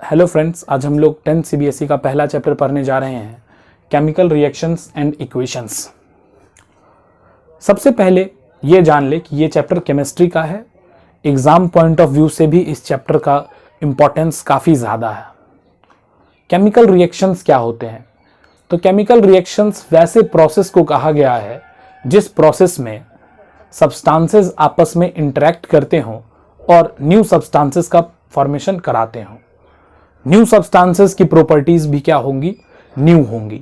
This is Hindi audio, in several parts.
हेलो फ्रेंड्स, आज हम लोग 10th CBSE का पहला चैप्टर पढ़ने जा रहे हैं, केमिकल रिएक्शंस एंड इक्वेशंस। सबसे पहले ये जान ले कि ये चैप्टर केमिस्ट्री का है। एग्जाम पॉइंट ऑफ व्यू से भी इस चैप्टर का इम्पोर्टेंस काफ़ी ज़्यादा है। केमिकल रिएक्शंस क्या होते हैं? तो केमिकल रिएक्शंस वैसे प्रोसेस को कहा गया है जिस प्रोसेस में सब्सटेंसेस आपस में इंटरेक्ट करते हों और न्यू सब्सटेंसेस का फॉर्मेशन कराते हों। न्यू सब्सटेंसेस की प्रॉपर्टीज भी क्या होंगी? न्यू होंगी,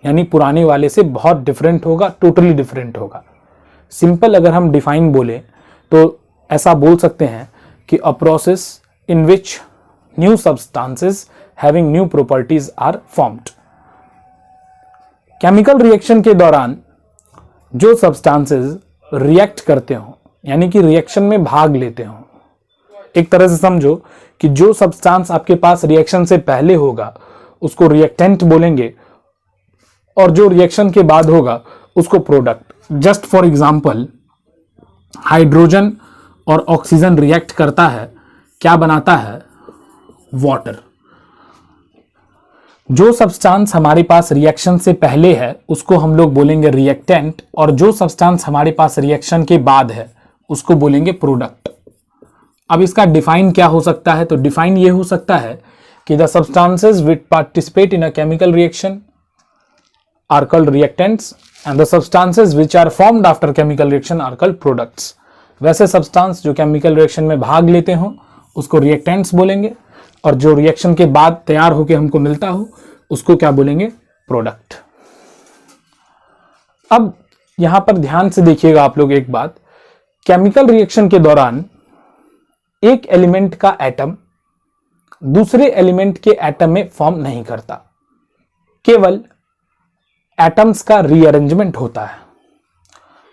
यानी पुराने वाले से बहुत डिफरेंट होगा, टोटली डिफरेंट होगा। सिंपल अगर हम डिफाइन बोले तो ऐसा बोल सकते हैं कि a process in which new substances having new properties are formed. Chemical reaction के दौरान जो सब्सटेंसेस रिएक्ट करते हों, यानी कि रिएक्शन में भाग लेते हों, एक तरह से समझो कि जो सब्सटेंस आपके पास रिएक्शन से पहले होगा उसको रिएक्टेंट बोलेंगे और जो रिएक्शन के बाद होगा उसको product. Just for example, hydrogen और ऑक्सीजन रिएक्ट करता है, क्या बनाता है? वाटर। जो सब्सटेंस हमारे पास रिएक्शन से पहले है उसको हम लोग बोलेंगे रिएक्टेंट, और जो सब्सटेंस हमारे पास रिएक्शन के बाद है उसको बोलेंगे प्रोडक्ट। अब इसका डिफाइन क्या हो सकता है? तो डिफाइन ये हो सकता है कि the substances which participate in a chemical reaction are called reactants and the substances which are formed after chemical reaction are called products. वैसे सब्सटेंस जो केमिकल रिएक्शन में भाग लेते हो उसको रिएक्टेंट्स बोलेंगे, और जो रिएक्शन के बाद तैयार होकर हमको मिलता हो उसको क्या बोलेंगे? प्रोडक्ट। अब यहां पर ध्यान से देखिएगा आप लोग एक बात, केमिकल रिएक्शन के दौरान एक एलिमेंट का एटम दूसरे एलिमेंट के एटम में फॉर्म नहीं करता, केवल एटम्स का रीअरेंजमेंट होता है।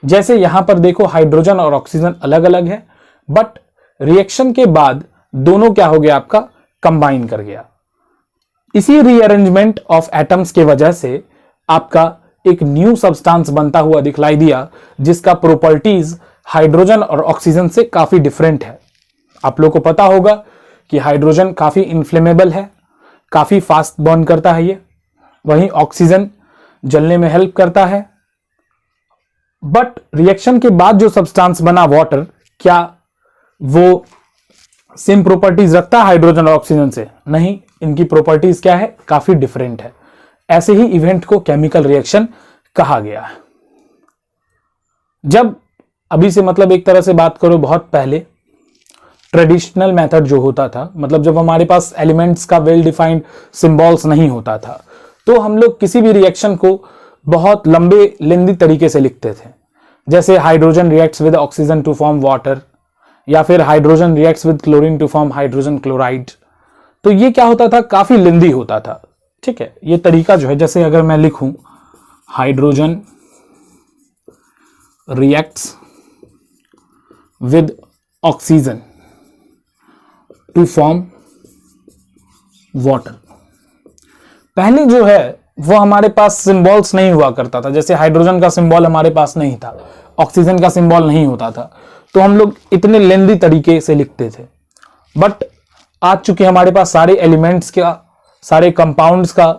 जैसे यहां पर देखो, हाइड्रोजन और ऑक्सीजन अलग अलग है, बट रिएक्शन के बाद दोनों क्या हो गया? आपका कंबाइन कर गया। इसी रीअरेंजमेंट ऑफ एटम्स के वजह से आपका एक न्यू सब्सटेंस बनता हुआ दिखलाई दिया जिसका प्रॉपर्टीज हाइड्रोजन और ऑक्सीजन से काफी डिफरेंट है। आप लोगों को पता होगा कि हाइड्रोजन काफी इन्फ्लेमेबल है, काफी फास्ट बर्न करता है ये, वहीं ऑक्सीजन जलने में हेल्प करता है। बट रिएक्शन के बाद जो सब्सटेंस बना वाटर, क्या वो सेम प्रॉपर्टीज रखता है हाइड्रोजन और ऑक्सीजन से? नहीं, इनकी प्रॉपर्टीज क्या है? काफी डिफरेंट है। ऐसे ही इवेंट को केमिकल रिएक्शन कहा गया है। जब अभी से मतलब एक तरह से बात करो, बहुत पहले ट्रेडिशनल मेथड जो होता था, मतलब जब हमारे पास एलिमेंट्स का वेल डिफाइंड सिंबल्स नहीं होता था, तो हम लोग किसी भी रिएक्शन को बहुत लंबे लेंदी तरीके से लिखते थे। जैसे hydrogen reacts with oxygen to form water, या फिर hydrogen reacts with chlorine to form hydrogen chloride. तो ये क्या होता था? काफी लेंदी होता था। ठीक है, ये तरीका जो है, जैसे अगर मैं लिखूं hydrogen reacts with oxygen to form water, पहले जो है वो हमारे पास सिंबल्स नहीं हुआ करता था। जैसे हाइड्रोजन का सिंबल हमारे पास नहीं था, ऑक्सीजन का सिंबल नहीं होता था, तो हम लोग इतने लेंदी तरीके से लिखते थे। बट आज चूंकि हमारे पास सारे एलिमेंट्स का, सारे कंपाउंड्स का,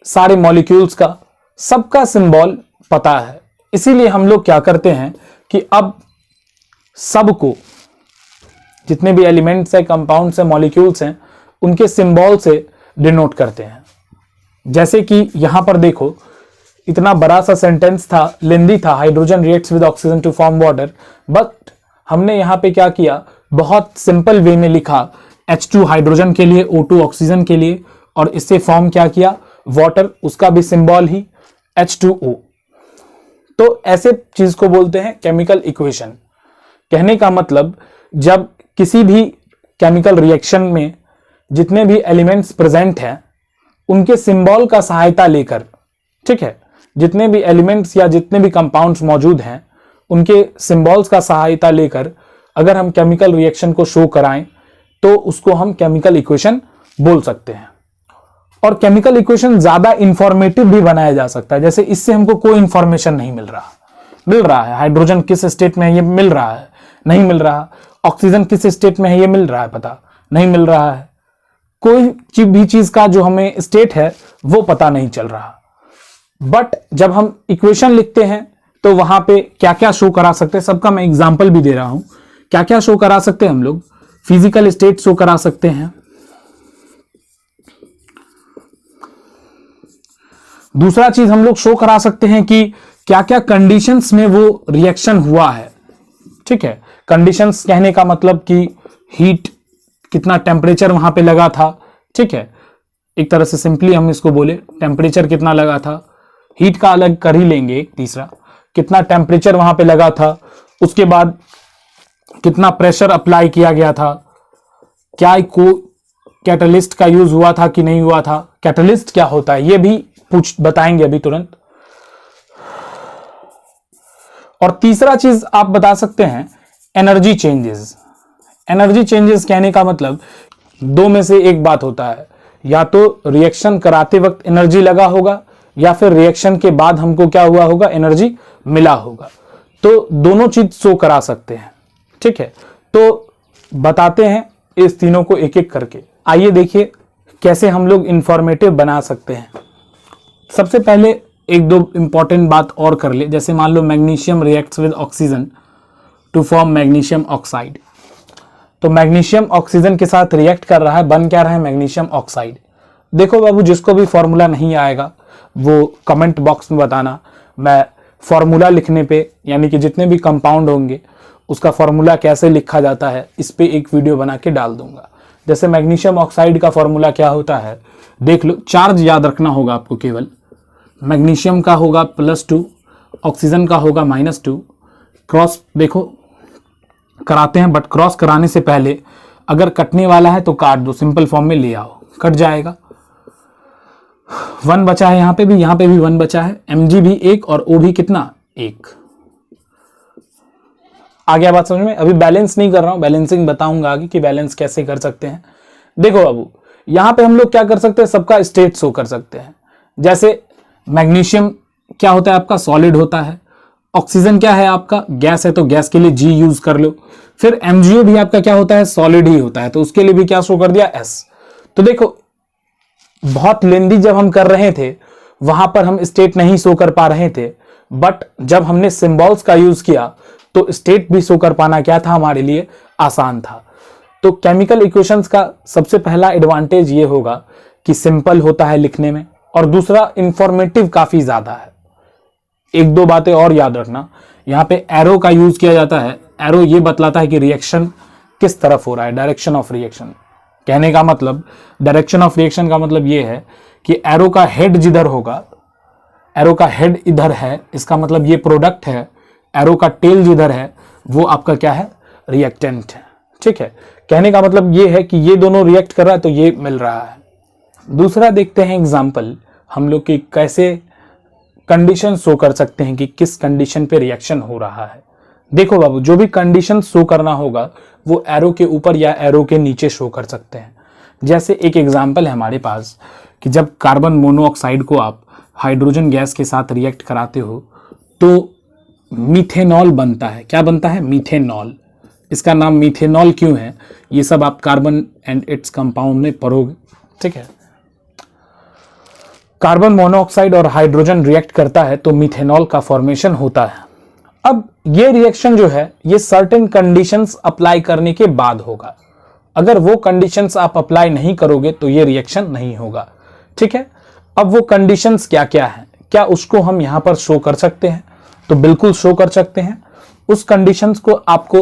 सारे मॉलिक्यूल्स का, सबका सिंबल पता है, इसीलिए हम लोग क्या करते हैं कि अब सबको, जितने भी एलिमेंट्स हैं, कंपाउंड्स हैं, मॉलिक्यूल्स हैं, उनके सिंबल से डिनोट करते हैं। जैसे कि यहां पर देखो, इतना बड़ा सा सेंटेंस था, लेंदी था, hydrogen reacts with oxygen to form water, but हमने यहां पे क्या किया? बहुत सिंपल वे में लिखा, H2 हाइड्रोजन के लिए, O2 ऑक्सीजन के लिए, और इससे फॉर्म क्या किया? वाटर, उसका भी सिंबल ही H2O। तो ऐसे चीज को बोलते हैं केमिकल इक्वेशन। कहने का मतलब, जब किसी भी केमिकल रिएक्शन में जितने भी एलिमेंट्स प्रेजेंट हैं उनके सिंबल का सहायता लेकर, ठीक है, जितने भी एलिमेंट्स या जितने भी कंपाउंड्स मौजूद हैं उनके सिंबल्स का सहायता लेकर अगर हम केमिकल रिएक्शन को शो कराएं तो उसको हम केमिकल इक्वेशन बोल सकते हैं। और केमिकल इक्वेशन ज्यादा इंफॉर्मेटिव भी बनाया जा सकता है। जैसे इससे हमको कोई इंफॉर्मेशन नहीं मिल रहा है हाइड्रोजन किस स्टेट में है ये मिल रहा है, नहीं मिल रहा, ऑक्सीजन किस स्टेट में है ये मिल रहा है, पता नहीं मिल रहा है, कोई भी चीज का जो हमें स्टेट है वो पता नहीं चल रहा। बट जब हम इक्वेशन लिखते हैं तो वहां पे क्या क्या शो करा सकते हैं, सबका मैं एग्जांपल भी दे रहा हूं। क्या क्या शो करा सकते हैं हम लोग, फिजिकल स्टेट शो करा सकते हैं, दूसरा चीज हम लोग शो करा सकते हैं कि क्या क्या कंडीशंस में वो रिएक्शन हुआ है। ठीक है, कंडीशंस कहने का मतलब कि हीट, कितना टेम्परेचर वहां पे लगा था। ठीक है, एक तरह से सिंपली हम इसको बोले टेम्परेचर कितना लगा था, हीट का अलग कर ही लेंगे। तीसरा, कितना टेम्परेचर वहां पे लगा था, उसके बाद कितना प्रेशर अप्लाई किया गया था, क्या को कैटलिस्ट का यूज हुआ था कि नहीं हुआ था, कैटलिस्ट क्या होता है ये भी बताएंगे अभी तुरंत। और तीसरा चीज आप बता सकते हैं एनर्जी चेंजेस। एनर्जी चेंजेस कहने का मतलब दो में से एक बात होता है, या तो रिएक्शन कराते वक्त एनर्जी लगा होगा या फिर रिएक्शन के बाद हमको क्या हुआ होगा, एनर्जी मिला होगा। तो दोनों चीज शो करा सकते हैं। ठीक है, तो बताते हैं इस तीनों को एक एक करके। आइए देखिए कैसे हम लोग इंफॉर्मेटिव बना सकते हैं। सबसे पहले एक दो इंपॉर्टेंट बात और कर ले, जैसे मान लो magnesium reacts with oxygen to form magnesium oxide. तो मैग्नीशियम ऑक्सीजन के साथ रिएक्ट कर रहा है, बन क्या रहा है, मैग्नीशियम ऑक्साइड। देखो बाबू, जिसको भी फॉर्मूला नहीं आएगा वो कमेंट बॉक्स में बताना, मैं फॉर्मूला लिखने पे यानी कि जितने भी कंपाउंड होंगे उसका फॉर्मूला कैसे लिखा जाता है इस पे एक वीडियो बना के डाल दूंगा। जैसे मैग्नीशियम ऑक्साइड का फॉर्मूला क्या होता है देख लो, चार्ज याद रखना होगा आपको केवल। मैग्नीशियम का होगा +2, ऑक्सीजन का होगा -2। क्रॉस देखो कराते हैं, बट क्रॉस कराने से पहले अगर कटने वाला है तो काट दो, सिंपल फॉर्म में ले आओ, कट जाएगा। 1 बचा है, यहाँ पे भी 1 बचा है, mg भी 1 और O भी कितना 1। आ गया बात समझ में। अभी बैलेंस नहीं कर रहा हूं, बैलेंसिंग बताऊंगा आगे कि बैलेंस कैसे कर सकते हैं। देखो बाबू, यहां पे हम लोग क्या कर सकते हैं, सबका स्टेट शो कर सकते हैं। जैसे मैग्नीशियम क्या होता है आपका, सॉलिड होता है। ऑक्सीजन क्या है आपका, गैस है, तो गैस के लिए G यूज कर लो। फिर MgO भी आपका क्या होता है, सॉलिड ही होता है, तो उसके लिए भी क्या शो कर दिया, S। तो देखो बहुत लेंदी जब हम कर रहे थे वहां पर हम स्टेट नहीं शो कर पा रहे थे, बट जब हमने सिंबल्स का यूज किया तो स्टेट भी शो कर पाना क्या था, हमारे लिए आसान था। तो केमिकल इक्वेशंस का सबसे पहला एडवांटेज ये होगा कि सिंपल होता है लिखने में, और दूसरा इंफॉर्मेटिव काफी ज्यादा है। एक दो बातें और याद रखना, यहाँ पे एरो का यूज किया जाता है। एरो ये बतलाता है कि रिएक्शन किस तरफ हो रहा है, डायरेक्शन ऑफ रिएक्शन। कहने का मतलब डायरेक्शन ऑफ रिएक्शन का मतलब ये है कि एरो का हेड जिधर होगा, एरो का हेड इधर है, इसका मतलब ये प्रोडक्ट है। एरो का टेल जिधर है वो आपका क्या है, रिएक्टेंट है। ठीक है, कहने का मतलब ये है कि ये दोनों रिएक्ट कर रहा है तो ये मिल रहा है। दूसरा देखते हैं एग्जांपल हम लोग की कैसे कंडीशन शो कर सकते हैं कि किस कंडीशन पे रिएक्शन हो रहा है। देखो बाबू, जो भी कंडीशन शो करना होगा वो एरो के ऊपर या एरो के नीचे शो कर सकते हैं। जैसे एक एग्जांपल है हमारे पास कि जब कार्बन मोनोऑक्साइड को आप हाइड्रोजन गैस के साथ रिएक्ट कराते हो तो मीथेनॉल बनता है। क्या बनता है, मीथेनॉल। इसका नाम मीथेनॉल क्यों है ये सब आप कार्बन एंड इट्स कंपाउंड में पढ़ोगे। ठीक है, कार्बन मोनोऑक्साइड और हाइड्रोजन रिएक्ट करता है तो मीथेनॉल का फॉर्मेशन होता है। अब ये रिएक्शन जो है ये सर्टेन कंडीशंस अप्लाई करने के बाद होगा। अगर वो कंडीशंस आप अप्लाई नहीं करोगे तो ये रिएक्शन नहीं होगा। ठीक है, अब वो कंडीशंस क्या क्या है, क्या उसको हम यहां पर शो कर सकते हैं, तो बिल्कुल शो कर सकते हैं। उस कंडीशंस को आपको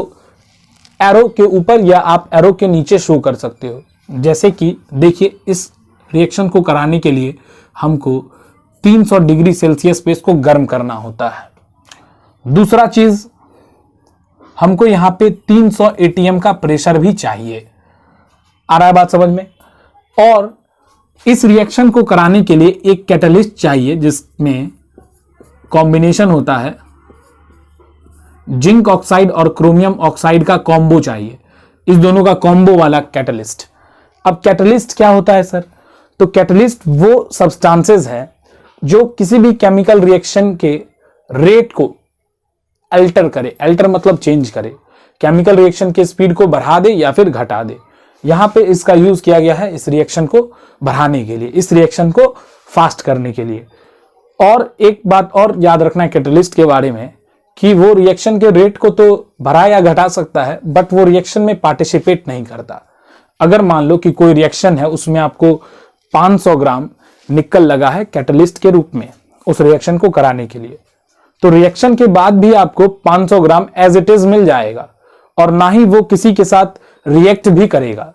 एरो के ऊपर या आप एरो के नीचे शो कर सकते हो। जैसे कि देखिए, इस रिएक्शन को कराने के लिए हमको 300 डिग्री सेल्सियस पे इसको गर्म करना होता है। दूसरा चीज, हमको यहां पे 300 ATM का प्रेशर भी चाहिए। आ रहा है बात समझ में। और इस रिएक्शन को कराने के लिए एक कैटलिस्ट चाहिए जिसमें कॉम्बिनेशन होता है जिंक ऑक्साइड और क्रोमियम ऑक्साइड का कॉम्बो चाहिए, इस दोनों का कॉम्बो वाला कैटलिस्ट। अब कैटलिस्ट क्या होता है सर, तो कैटलिस्ट वो सब्सटेंसेस है जो किसी भी केमिकल रिएक्शन के रेट को अल्टर करे। अल्टर मतलब चेंज करे, केमिकल रिएक्शन के स्पीड को बढ़ा दे या फिर घटा दे। यहां पे इसका यूज किया गया है इस रिएक्शन को बढ़ाने के लिए, इस रिएक्शन को फास्ट करने के लिए। और एक बात और याद रखना है कैटलिस्ट के बारे में कि वो रिएक्शन के रेट को तो बढ़ा या घटा सकता है, बट वो रिएक्शन में पार्टिसिपेट नहीं करता। अगर मान लो कि कोई रिएक्शन है, उसमें आपको 500 ग्राम निकल लगा है कैटलिस्ट के रूप में उस रिएक्शन को कराने के लिए, तो रिएक्शन के बाद भी आपको 500 ग्राम एज इट इज मिल जाएगा, और ना ही वो किसी के साथ रिएक्ट भी करेगा।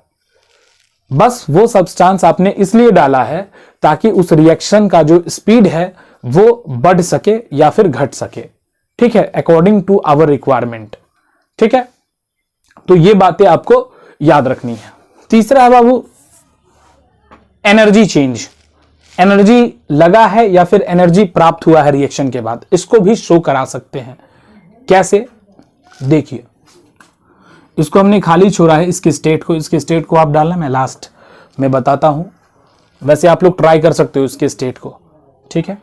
बस वो सब्सटेंस आपने इसलिए डाला है ताकि उस रिएक्शन का जो स्पीड है वो बढ़ सके या फिर घट सके, ठीक है, अकॉर्डिंग टू आवर रिक्वायरमेंट। ठीक है, तो ये बातें आपको याद रखनी है। तीसरा है बाबू एनर्जी चेंज। एनर्जी लगा है या फिर एनर्जी प्राप्त हुआ है रिएक्शन के बाद, इसको भी शो करा सकते हैं। कैसे? देखिए, इसको हमने खाली छोड़ा है, इसके स्टेट को आप डालना, मैं लास्ट में बताता हूं। वैसे आप लोग ट्राई कर सकते हो इसके स्टेट को, ठीक है।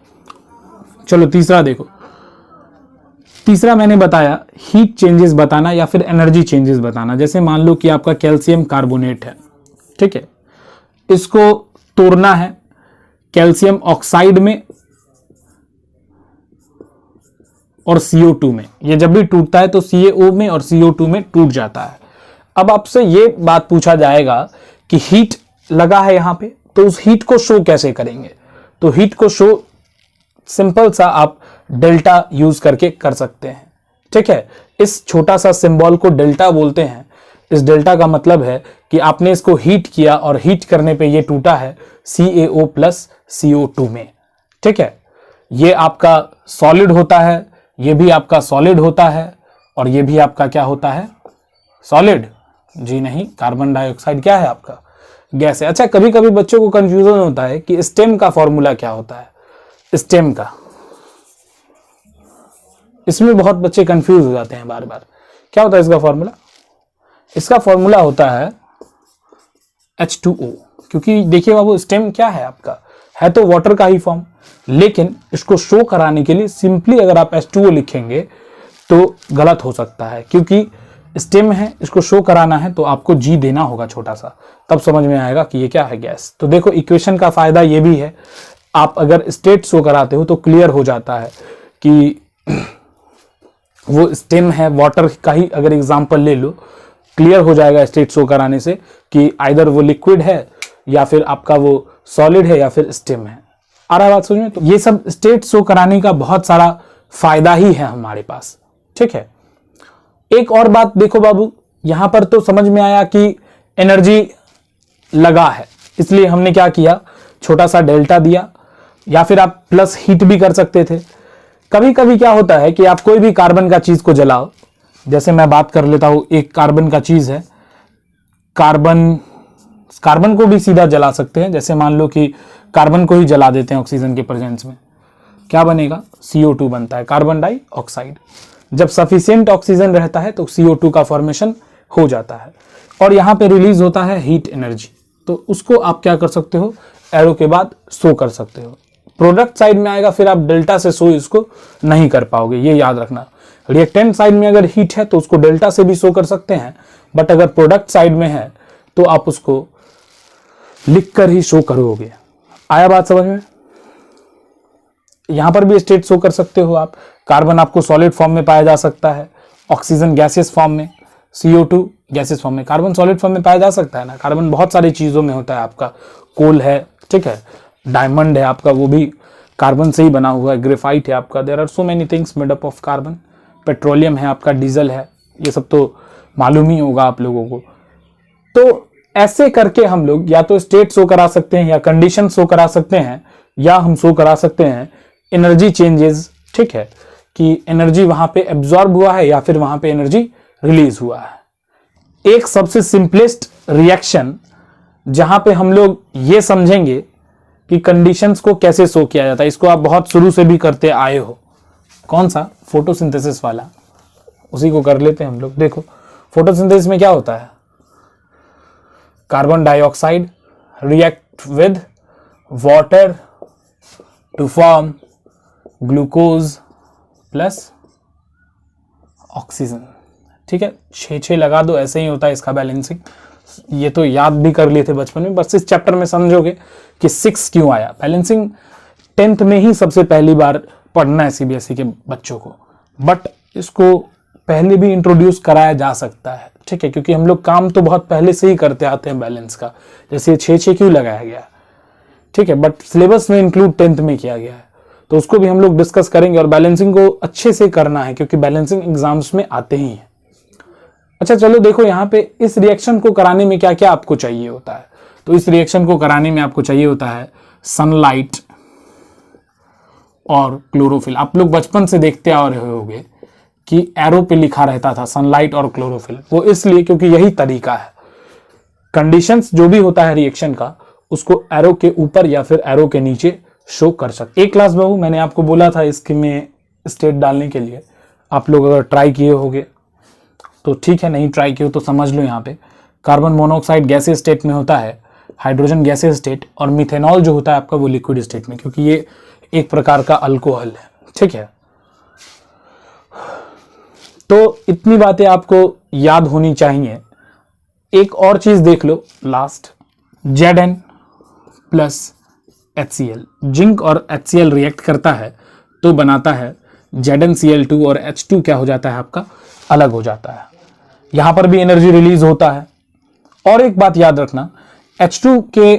चलो तीसरा देखो, तीसरा मैंने बताया हीट चेंजेस बताना या फिर एनर्जी चेंजेस बताना। जैसे मान लो कि आपका कैल्शियम कार्बोनेट है, ठीक है, इसको तोड़ना है कैल्शियम ऑक्साइड में और CO2 में। ये जब भी टूटता है तो CaO में और CO2 में टूट जाता है। अब आपसे ये बात पूछा जाएगा कि हीट लगा है यहां पे, तो उस हीट को शो कैसे करेंगे? तो हीट को शो सिंपल सा आप डेल्टा यूज करके कर सकते हैं, ठीक है। इस छोटा सा सिंबल को डेल्टा बोलते हैं। इस डेल्टा का मतलब है कि आपने इसको हीट किया और हीट करने पे ये टूटा है CaO प्लस CO2 में, ठीक है। ये आपका सॉलिड होता है, ये भी आपका सॉलिड होता है, और ये भी आपका क्या होता है? सॉलिड। जी नहीं, कार्बन डाइऑक्साइड क्या है? आपका गैस है। अच्छा, कभी कभी बच्चों को कंफ्यूजन होता है कि स्टेम का फॉर्मूला क्या होता है। स्टेम का, इसमें बहुत बच्चे कंफ्यूज हो जाते हैं बार बार। क्या होता है इसका फॉर्मूला? इसका फॉर्मूला होता है H2O। क्योंकि देखिए बाबू, स्टेम क्या है आपका? है तो वाटर का ही फॉर्म, लेकिन इसको शो कराने के लिए सिंपली अगर आप H2O लिखेंगे तो गलत हो सकता है, क्योंकि स्टेम है, इसको शो कराना है तो आपको G देना होगा छोटा सा, तब समझ में आएगा कि ये क्या है, गैस। तो देखो, इक्वेशन का फायदा ये भी है, आप अगर स्टेट शो कराते हो तो क्लियर हो जाता है कि वो स्टेम है। वाटर का ही अगर एग्जांपल ले लो, क्लियर हो जाएगा स्टेट शो कराने से कि आइदर वो लिक्विड है या फिर आपका वो सॉलिड है या फिर स्टेम है। आ रहा है बात समझ में? तो ये सब स्टेट शो कराने का बहुत सारा फायदा ही है हमारे पास, ठीक है। एक और बात देखो बाबू, यहां पर तो समझ में आया कि एनर्जी लगा है, इसलिए हमने क्या किया, छोटा सा डेल्टा दिया, या फिर आप प्लस हीट भी कर सकते थे। कभी कभी क्या होता है कि आप कोई भी कार्बन का चीज को जलाओ, जैसे मैं बात कर लेता हूं, एक कार्बन का चीज है, कार्बन को भी सीधा जला सकते हैं। जैसे मान लो कि कार्बन को ही जला देते हैं ऑक्सीजन के प्रेजेंस में, क्या बनेगा? CO2 बनता है, कार्बन डाइऑक्साइड। जब सफिशिएंट ऑक्सीजन रहता है तो CO2 का फॉर्मेशन हो जाता है, और यहां पे रिलीज होता है हीट एनर्जी। तो उसको आप क्या कर सकते हो, एरो के बाद शो कर सकते हो। प्रोडक्ट साइड में आएगा, फिर आप डेल्टा से शो इसको नहीं कर पाओगे, ये याद रखना। रिएक्टेंट साइड में अगर हीट है तो उसको डेल्टा से भी शो कर सकते हैं, बट अगर प्रोडक्ट साइड में है तो आप उसको लिखकर ही शो करोगे। आया बात समझ में? यहां पर भी स्टेट शो कर सकते हो आप। कार्बन आपको सॉलिड फॉर्म में पाया जा सकता है, ऑक्सीजन गैसेस फॉर्म में, CO2 गैसेस फॉर्म में। कार्बन सॉलिड फॉर्म में पाया जा सकता है ना, कार्बन बहुत सारी चीजों में होता है। आपका कोल है, ठीक है, डायमंड है आपका, वो भी कार्बन से ही बना हुआ है, ग्रेफाइट है आपका, there are so many things made up of carbon. Petroleum है आपका, डीजल है, ये सब तो मालूम ही होगा आप लोगों को। तो ऐसे करके हम लोग या तो स्टेट शो करा सकते हैं, या कंडीशन शो करा सकते हैं, या हम शो करा सकते हैं एनर्जी चेंजेस, ठीक है, कि एनर्जी वहां पे एब्जॉर्ब हुआ है या फिर वहां पे एनर्जी रिलीज हुआ है। एक सबसे सिंपलेस्ट रिएक्शन जहां पे हम लोग ये समझेंगे कि कंडीशंस को कैसे शो किया जाता है, इसको आप बहुत शुरू से भी करते आए हो। कौन सा? फोटोसिंथेसिस वाला, उसी को कर लेते हैं हम लोग। देखो, फोटोसिंथेसिस में क्या होता है, carbon dioxide react with water to form glucose plus oxygen, ठीक है। 6 लगा दो, ऐसे ही होता है इसका बैलेंसिंग। ये तो याद भी कर लिए थे बचपन में, बस इस चैप्टर में समझोगे कि 6 क्यों आया। बैलेंसिंग 10th में ही सबसे पहली बार पढ़ना है सीबीएसई के बच्चों को, बट इसको पहले भी इंट्रोड्यूस कराया जा सकता है, ठीक है, क्योंकि हम लोग काम तो बहुत पहले से ही करते आते हैं बैलेंस का। जैसे 6 क्यों लगाया गया, ठीक है, बट सिलेबस में इंक्लूड 10th में किया गया है, तो उसको भी हम लोग डिस्कस करेंगे। और बैलेंसिंग को अच्छे से करना है क्योंकि बैलेंसिंग एग्जाम्स में आते ही हैं। अच्छा चलो देखो यहाँ पे इस रिएक्शन को कराने में क्या क्या आपको चाहिए होता है। तो इस रिएक्शन को कराने में आपको चाहिए होता है सनलाइट और क्लोरोफिल। आप लोग बचपन से देखते आ रहे होंगे कि एरो पे लिखा रहता था सनलाइट और क्लोरोफिल, वो इसलिए क्योंकि यही तरीका है। कंडीशंस जो भी होता है रिएक्शन का उसको एरो के ऊपर या फिर एरो के नीचे शो कर सकते। एक क्लास बहू मैंने आपको बोला था इसके में स्टेट डालने के लिए, आप लोग अगर ट्राई किए होंगे तो ठीक है, नहीं ट्राई किए तो समझ लो। यहाँ पे कार्बन मोनोऑक्साइड गैसीय स्टेट में होता है, हाइड्रोजन गैसीय स्टेट, और मिथेनॉल जो होता है आपका वो लिक्विड स्टेट में, क्योंकि ये एक प्रकार का अल्कोहल है, ठीक है। तो इतनी बातें आपको याद होनी चाहिए। एक और चीज देख लो last, Zn plus HCl, zinc और HCl रिएक्ट करता है तो बनाता है ZnCl2 और H2 क्या हो जाता है आपका अलग हो जाता है। यहां पर भी एनर्जी रिलीज होता है। और एक बात याद रखना, H2 के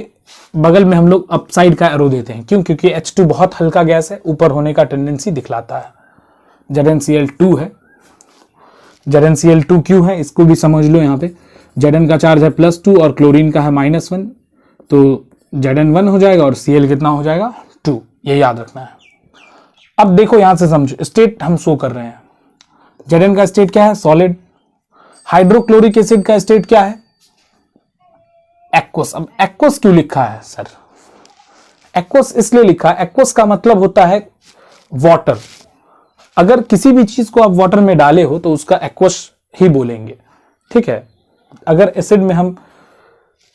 बगल में हम लोग अपसाइड का एरो देते हैं, क्यों? क्योंकि H2 बहुत हल्का गैस है, ऊपर होने का टेंडेंसी दिखलाता है। ZnCl2 है, ZnCl2 क्यों है इसको भी समझ लो। यहाँ पे Zn का चार्ज है +2 और क्लोरीन का है -1, तो Zn1 हो जाएगा और Cl कितना हो जाएगा 2, ये याद रखना है। अब देखो यहां से समझो, स्टेट हम शो कर रहे हैं। Zn का स्टेट क्या है? सॉलिड। हाइड्रोक्लोरिक एसिड का स्टेट क्या है? एक्वस। अब एक्वस क्यों लिखा है सर? एक्वस इसलिए लिखा है, एक्वस का मतलब होता है वाटर। अगर किसी भी चीज को आप वाटर में डाले हो तो उसका एक्वस ही बोलेंगे, ठीक है। अगर एसिड में हम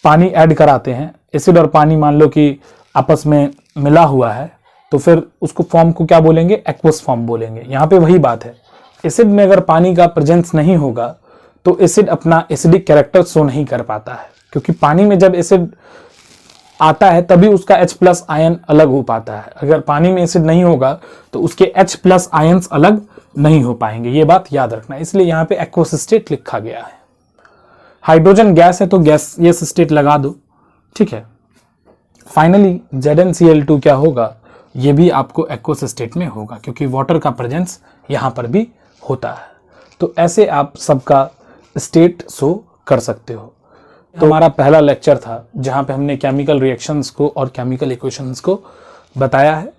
पानी ऐड कराते हैं, एसिड और पानी मान लो कि आपस में मिला हुआ है, तो फिर उसको फॉर्म को क्या बोलेंगे? एक्वस फॉर्म बोलेंगे। यहां पे वही बात है, एसिड में अगर पानी का प्रेजेंस नहीं होगा तो एसिड अपना एसिडिक कैरेक्टर शो नहीं कर पाता है, क्योंकि पानी में जब एसिड आता है तभी उसका H+ आयन अलग हो पाता है। अगर पानी में एसिड नहीं होगा तो उसके H+ आयन्स अलग नहीं हो पाएंगे, ये बात याद रखना। इसलिए यहाँ पे एक्वस स्टेट लिखा गया है। हाइड्रोजन गैस है तो गैसियस स्टेट लगा दो, ठीक है। फाइनली ZnCl2 क्या होगा? ये भी आपको एक्वस स्टेट में होगा, क्योंकि वाटर का प्रेजेंस यहाँ पर भी होता है। तो ऐसे आप सबका स्टेट शो कर सकते हो। तो हमारा पहला लेक्चर था जहाँ पे हमने केमिकल रिएक्शंस को और केमिकल इक्वेशंस को बताया है,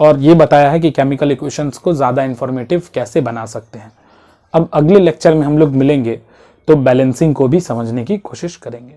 और ये बताया है कि केमिकल इक्वेशंस को ज़्यादा इंफॉर्मेटिव कैसे बना सकते हैं। अब अगले लेक्चर में हम लोग मिलेंगे तो बैलेंसिंग को भी समझने की कोशिश करेंगे।